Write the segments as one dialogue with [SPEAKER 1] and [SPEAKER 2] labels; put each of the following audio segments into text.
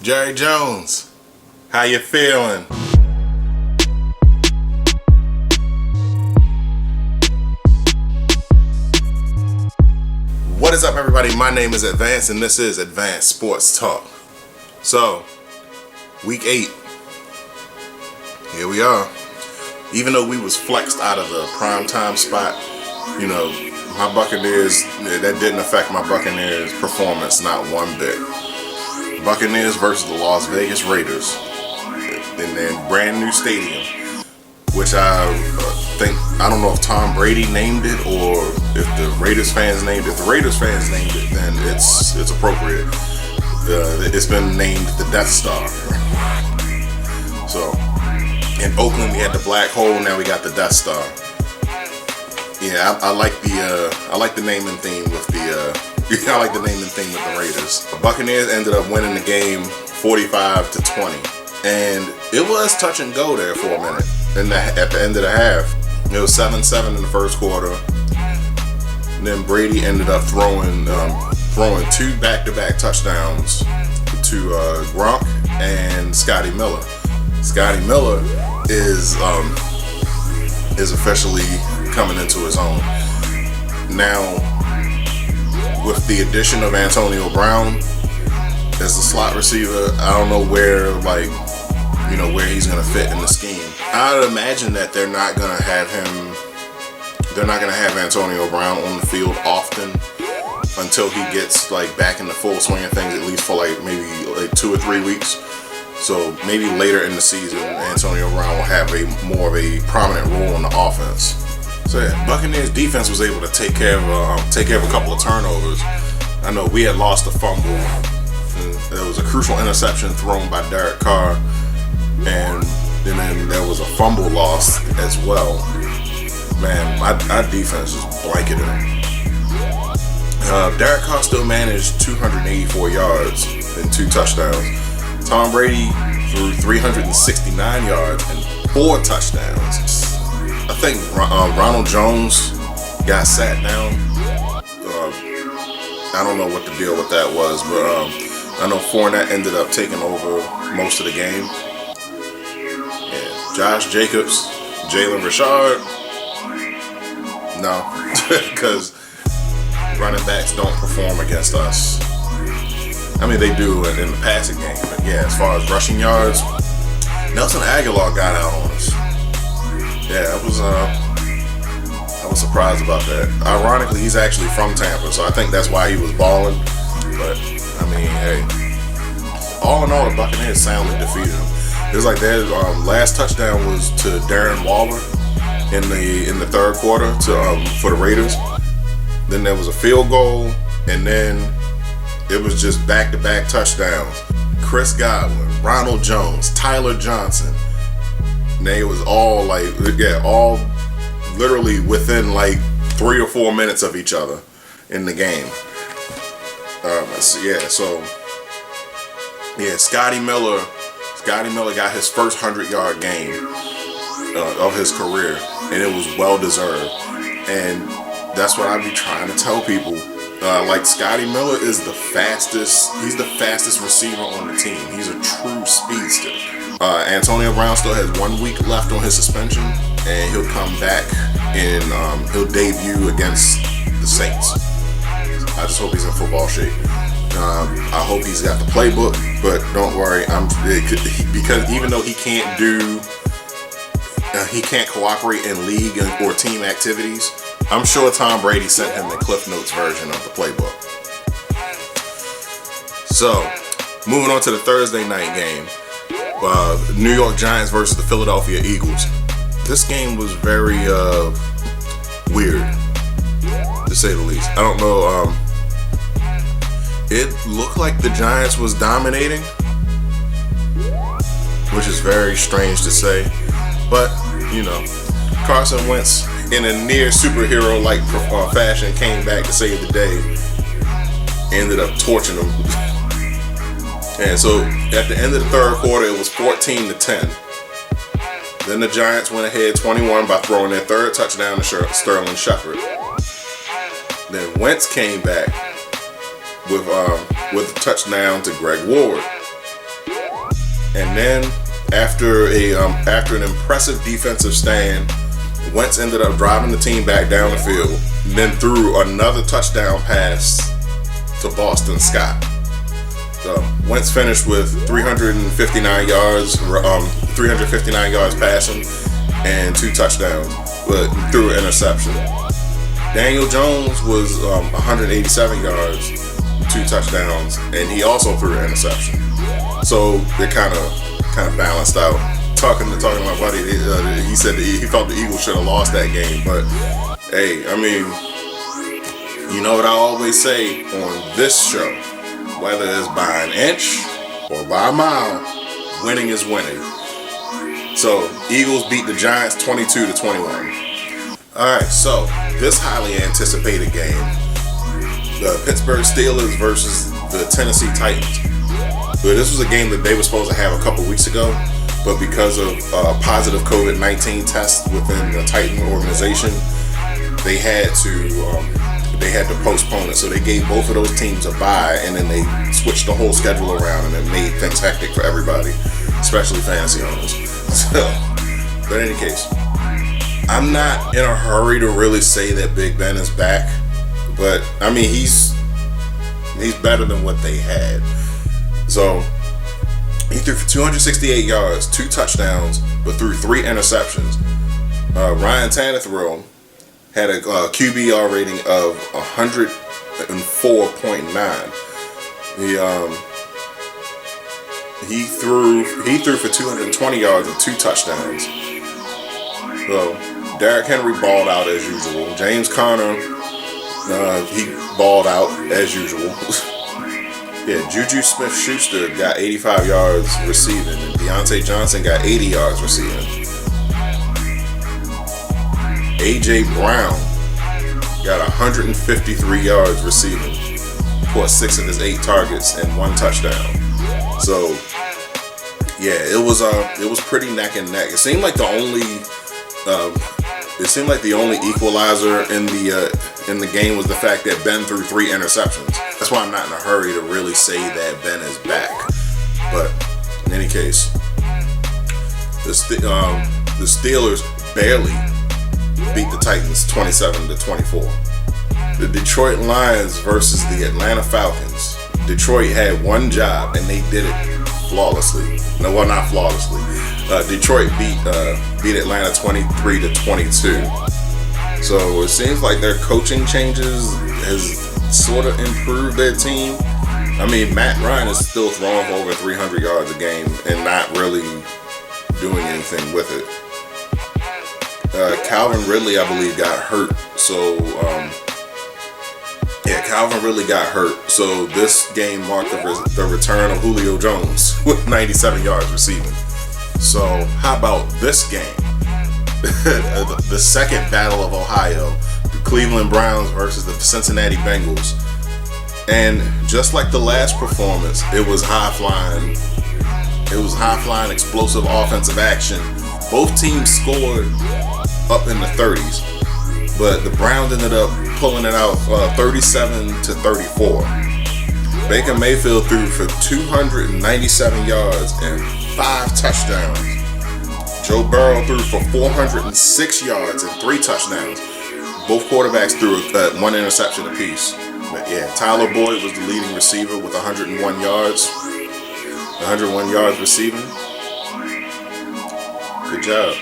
[SPEAKER 1] Jerry Jones, how you feeling? What is up, everybody? My name is Advance, and this is Advanced Sports Talk. So, week 8, here we are. Even though we was flexed out of the primetime spot, you know, my Buccaneers, that didn't affect my Buccaneers performance not one bit. Buccaneers versus the Las Vegas Raiders in their brand new stadium, which I don't know if Tom Brady named it or if the Raiders fans named it. If the Raiders fans named it, then it's appropriate. It's been named the Death Star. So in Oakland we had the black hole, now we got the Death Star. Yeah, I like the naming theme with I like the naming theme with the Raiders. The Buccaneers ended up winning the game 45-20, and it was touch and go there for a minute. At the end of the half, it was 7-7 in the first quarter. And then Brady ended up throwing 2 back-to-back touchdowns to Gronk and Scotty Miller. Scotty Miller is officially coming into his own now. With the addition of Antonio Brown as the slot receiver, I don't know where he's gonna fit in the scheme. I would imagine that they're not gonna have Antonio Brown on the field often until he gets back in the full swing of things, at least for maybe 2 or 3 weeks. So maybe later in the season, Antonio Brown will have more of a prominent role in the offense. So yeah, Buccaneers defense was able to take care of a couple of turnovers. I know we had lost a fumble. There was a crucial interception thrown by Derek Carr, and then there was a fumble loss as well. Man, our defense just blanketed him. Derek Carr still managed 284 yards and 2 touchdowns. Tom Brady threw 369 yards and 4 touchdowns. I think Ronald Jones got sat down. I don't know what the deal with that was, but I know Fournette ended up taking over most of the game. Yeah, Josh Jacobs, Jalen Richard, no, because running backs don't perform against us. I mean, they do in the passing game, but yeah, as far as rushing yards, Nelson Aguilar got out on us. Yeah, I was surprised about that. Ironically, he's actually from Tampa, so I think that's why he was balling. But I mean, hey, all in all, the Buccaneers soundly defeated him. It was like their last touchdown was to Darren Waller in the third quarter for the Raiders. Then there was a field goal, and then it was just back-to-back touchdowns. Chris Godwin, Ronald Jones, Tyler Johnson. They was all literally within 3 or 4 minutes of each other in the game. Scotty Miller got his first 100-yard game of his career, and it was well deserved. And that's what I be trying to tell people. Scotty Miller is the fastest. He's the fastest receiver on the team. He's a true speedster. Antonio Brown still has 1 week left on his suspension, and he'll come back and he'll debut against the Saints. I just hope he's in football shape. I hope he's got the playbook, but don't worry, because even though he can't cooperate in league or team activities, I'm sure Tom Brady sent him the Cliff Notes version of the playbook. So, moving on to the Thursday night game. New York Giants versus the Philadelphia Eagles. This game was very weird, to say the least. I don't know. It looked like the Giants was dominating, which is very strange to say. But, Carson Wentz, in a near superhero-like fashion, came back to save the day. Ended up torching them. And so at the end of the third quarter, it was 14-10. Then the Giants went ahead 21 by throwing their third touchdown to Sterling Shepard. Then Wentz came back with a touchdown to Greg Ward. then after an impressive defensive stand, Wentz ended up driving the team back down the field, and then threw another touchdown pass to Boston Scott. So Wentz finished with 359 yards passing and 2 touchdowns, but threw an interception. Daniel Jones was 187 yards, 2 touchdowns, and he also threw an interception. So it kind of balanced out. Talking to my buddy, he said that he felt the Eagles should have lost that game, but hey, I mean, you know what I always say on this show, whether it's by an inch or by a mile, winning is winning. So Eagles beat the Giants 22-21. All right, so this highly anticipated game, the Pittsburgh Steelers versus the Tennessee Titans. But this was a game that they were supposed to have a couple weeks ago, but because of positive COVID-19 tests within the Titan organization, they had to postpone it. So they gave both of those teams a bye, and then they switched the whole schedule around, and it made things hectic for everybody, especially fantasy owners. So, but in any case, I'm not in a hurry to really say that Big Ben is back, but I mean he's better than what they had. So he threw for 268 yards, 2 touchdowns, but threw 3 interceptions. Ryan Tannehill had a QBR rating of 104.9. He threw for 220 yards and 2 touchdowns. So Derrick Henry balled out as usual. James Conner, he balled out as usual. Yeah, Juju Smith-Schuster got 85 yards receiving, and Deontay Johnson got 80 yards receiving. A.J. Brown got 153 yards receiving, caught 6 of his 8 targets and 1 touchdown. So, yeah, it was pretty neck and neck. It seemed like the only equalizer in the game was the fact that Ben threw 3 interceptions. That's why I'm not in a hurry to really say that Ben is back. But in any case, the Steelers barely beat the Titans 27-24. The Detroit Lions versus the Atlanta Falcons. Detroit had one job and they did it flawlessly. No, well, not flawlessly. Detroit beat Atlanta 23-22. So it seems like their coaching changes has sort of improved their team. I mean, Matt Ryan is still throwing for over 300 yards a game and not really doing anything with it. Calvin Ridley, I believe, got hurt. So, Calvin Ridley got hurt. So this game marked the return of Julio Jones with 97 yards receiving. So how about this game? The second battle of Ohio, the Cleveland Browns versus the Cincinnati Bengals. And just like the last performance, it was high flying, explosive offensive action. Both teams scored up in the 30s, but the Browns ended up pulling it out 37-34. Baker Mayfield threw for 297 yards and 5 touchdowns. Joe Burrow threw for 406 yards and 3 touchdowns. Both quarterbacks threw 1 interception apiece. But yeah, Tyler Boyd was the leading receiver with 101 yards. 101 yards receiving. Good job.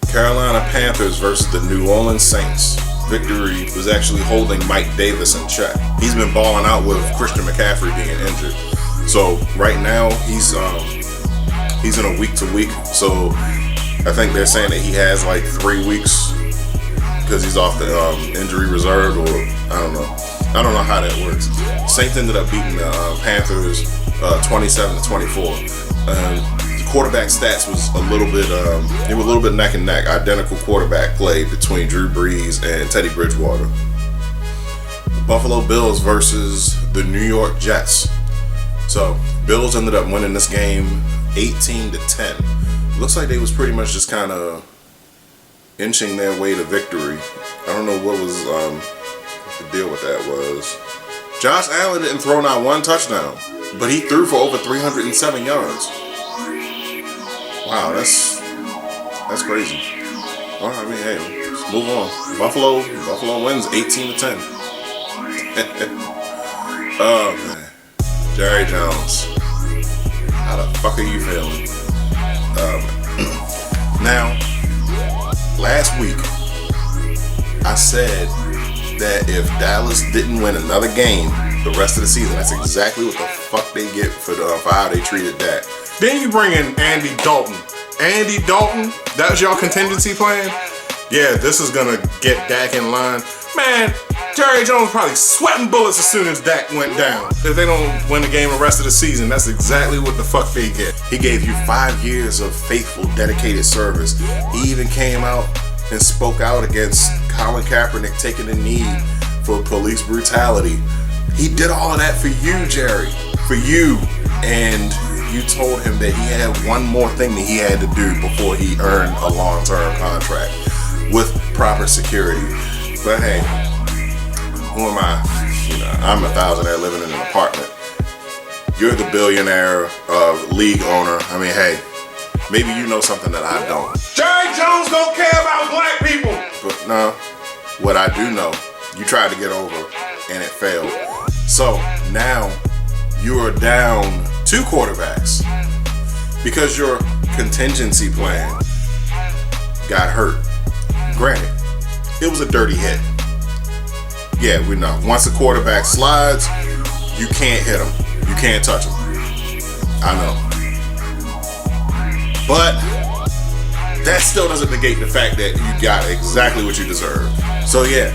[SPEAKER 1] Carolina Panthers versus the New Orleans Saints. Victory was actually holding Mike Davis in check. He's been balling out with Christian McCaffrey being injured. So right now he's in a week to week. So I think they're saying that he has like 3 weeks because he's off the injury reserve, or I don't know how that works. Saints ended up beating the Panthers 27-24. The quarterback stats was a little bit neck and neck. Identical quarterback play between Drew Brees and Teddy Bridgewater. The Buffalo Bills versus the New York Jets. So Bills ended up winning this game 18-10. Looks like they was pretty much just kind of inching their way to victory. I don't know what was what the deal with that was. Josh Allen didn't throw not 1 touchdown, but he threw for over 307 yards. Wow, that's crazy. Well, I mean, hey, let's move on. Buffalo wins 18-10. Oh man, Jerry Jones, how the fuck are you feeling? Now, last week I said that if Dallas didn't win another game the rest of the season, that's exactly what the fuck they get for how they treated Dak. Then you bring in Andy Dalton. Andy Dalton, that was y'all contingency plan? Yeah, this is gonna get Dak in line. Man, Jerry Jones probably sweating bullets as soon as Dak went down. If they don't win the game the rest of the season, that's exactly what the fuck they get. He gave you 5 years of faithful, dedicated service. He even came out and spoke out against Colin Kaepernick taking a knee for police brutality. He did all of that for you, Jerry. For you. And you told him that he had one more thing that he had to do before he earned a long-term contract with proper security. But hey, who am I? You know, I'm a thousandaire living in an apartment. You're the billionaire league owner. I mean, hey, maybe you know something that I don't. Jerry Jones don't care about black people. But no, what I do know, you tried to get over and it failed. So now you are down 2 quarterbacks because your contingency plan got hurt. Granted, it was a dirty hit. Yeah, we know. Once a quarterback slides, you can't hit him. You can't touch him. I know. But that still doesn't negate the fact that you got exactly what you deserve. So yeah,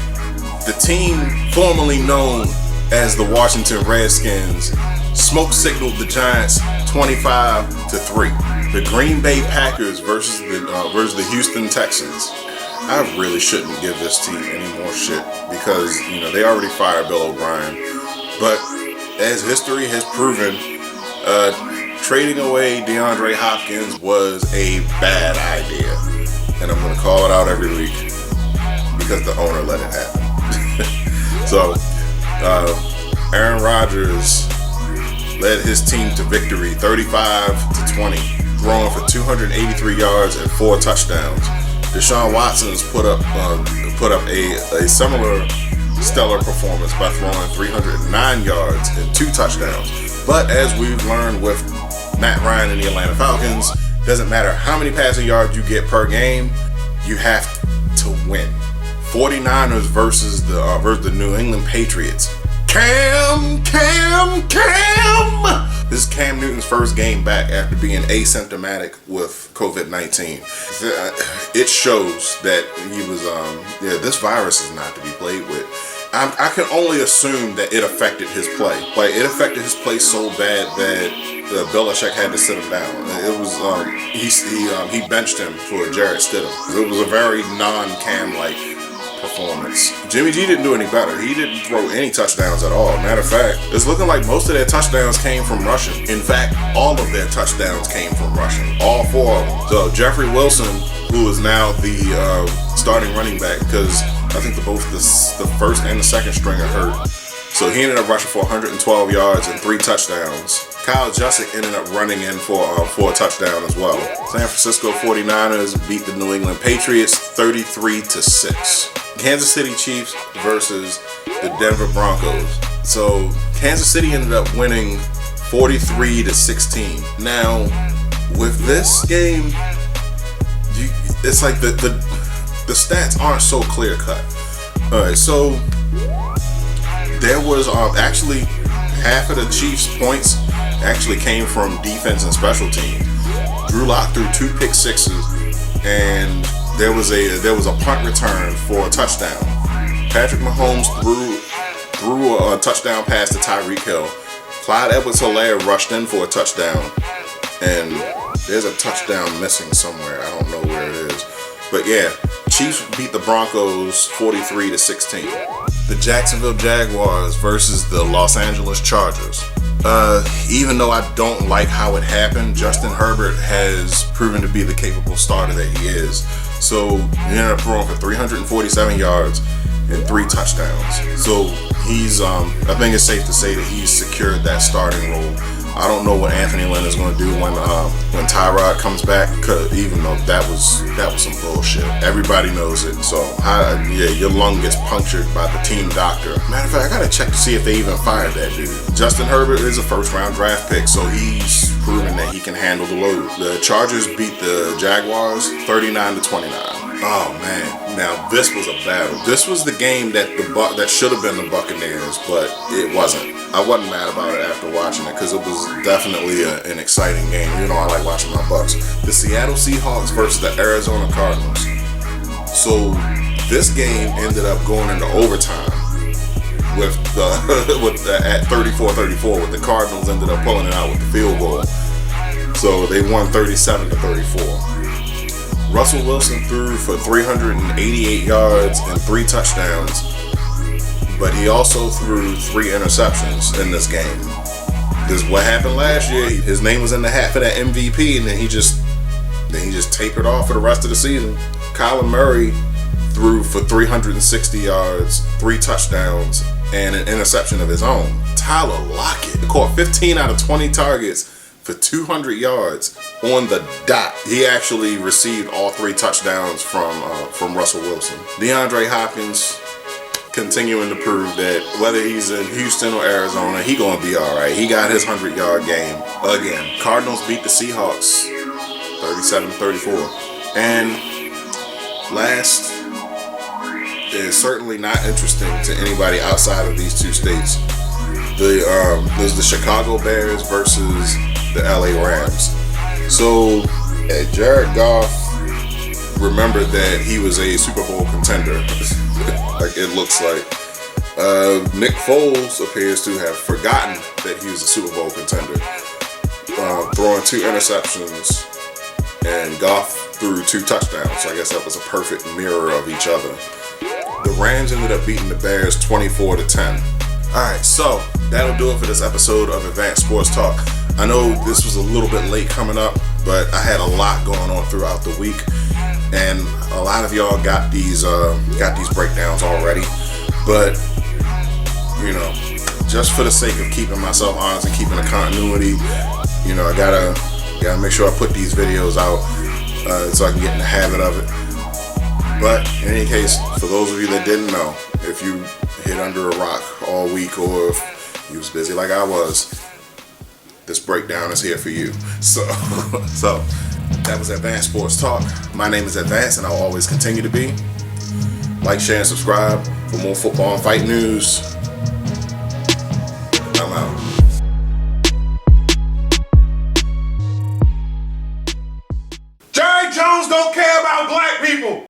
[SPEAKER 1] the team formerly known as the Washington Redskins smoke signaled the Giants 25-3. The Green Bay Packers versus the Houston Texans. I really shouldn't give this team any more shit because, you know, they already fired Bill O'Brien. But as history has proven, trading away DeAndre Hopkins was a bad idea. And I'm going to call it out every week because the owner let it happen. So, Aaron Rodgers led his team to victory 35-20, throwing for 283 yards and 4 touchdowns. Deshaun Watson's put up a similar stellar performance by throwing 309 yards and 2 touchdowns. But as we've learned with Matt Ryan and the Atlanta Falcons, doesn't matter how many passing yards you get per game, you have to win. 49ers versus the New England Patriots. Cam! This is Cam Newton's first game back after being asymptomatic with COVID-19. It shows that he was, this virus is not to be played with. I can only assume that it affected his play. Like, it affected his play so bad that Belichick had to sit him down. It was, he benched him for Jarrett Stidham. It was a very non-Cam-like performance. Jimmy G didn't do any better. He didn't throw any touchdowns at all. Matter of fact, it's looking like most of their touchdowns came from rushing. In fact, all of their touchdowns came from rushing. All 4 of them. So Jeffrey Wilson, who is now the starting running back, because I think both the first and the second string are hurt. So he ended up rushing for 112 yards and 3 touchdowns. Kyle Juszczyk ended up running in for a touchdown as well. San Francisco 49ers beat the New England Patriots 33-6. Kansas City Chiefs versus the Denver Broncos. So Kansas City ended up winning 43-16. Now, with this game, it's like the stats aren't so clear cut. All right, so there was actually half of the Chiefs' points actually came from defense and special teams. Drew Lock threw 2 pick sixes, and there was a punt return for a touchdown. Patrick Mahomes threw a touchdown pass to Tyreek Hill. Clyde Edwards-Helaire rushed in for a touchdown, and there's a touchdown missing somewhere. I don't know where it is, but yeah, Chiefs beat the Broncos 43-16. The Jacksonville Jaguars versus the Los Angeles Chargers. Even though I don't like how it happened, Justin Herbert has proven to be the capable starter that he is. So he ended up throwing for 347 yards and 3 touchdowns. So he's, I think it's safe to say that he's secured that starting role. I don't know what Anthony Lynn is going to do when Tyrod comes back, cause even though that was some bullshit. Everybody knows it. So yeah, your lung gets punctured by the team doctor. Matter of fact, I gotta check to see if they even fired that dude. Justin Herbert is a first-round draft pick, so he's proven that he can handle the load. The Chargers beat the Jaguars 39-29. Oh man, now this was a battle. This was the game that that should have been the Buccaneers, but it wasn't. I wasn't mad about it after watching it because it was definitely an exciting game. You know, I like watching my Bucs. The Seattle Seahawks versus the Arizona Cardinals. So this game ended up going into overtime with at 34-34. With the Cardinals ended up pulling it out with the field goal. So they won 37-34. Russell Wilson threw for 388 yards and 3 touchdowns, but he also threw 3 interceptions in this game. This is what happened last year. His name was in the hat for that MVP, and then he just tapered off for the rest of the season. Kyler Murray threw for 360 yards, 3 touchdowns, and an interception of his own. Tyler Lockett caught 15 out of 20 targets for 200 yards on the dot. He actually received all 3 touchdowns from Russell Wilson. DeAndre Hopkins continuing to prove that whether he's in Houston or Arizona, he gonna be all right. He got his 100-yard game again. Cardinals beat the Seahawks 37-34. And last is certainly not interesting to anybody outside of these 2 states. There's the Chicago Bears versus the LA Rams. So Jared Goff remembered that he was a Super Bowl contender. Like it looks like. Nick Foles appears to have forgotten that he was a Super Bowl contender. Throwing 2 interceptions, and Goff threw 2 touchdowns. So I guess that was a perfect mirror of each other. The Rams ended up beating the Bears 24-10. Alright, so that'll do it for this episode of Advanced Sports Talk. I know this was a little bit late coming up, but I had a lot going on throughout the week, and a lot of y'all got these breakdowns already. But you know, just for the sake of keeping myself honest and keeping the continuity, you know, I gotta make sure I put these videos out so I can get in the habit of it. But in any case, for those of you that didn't know, if you hid under a rock all week or if you was busy like I was, this breakdown is here for you. So that was Advanced Sports Talk. My name is Advanced, and I'll always continue to be. Like, share, and subscribe for more football and fight news. I'm out. Jerry Jones don't care.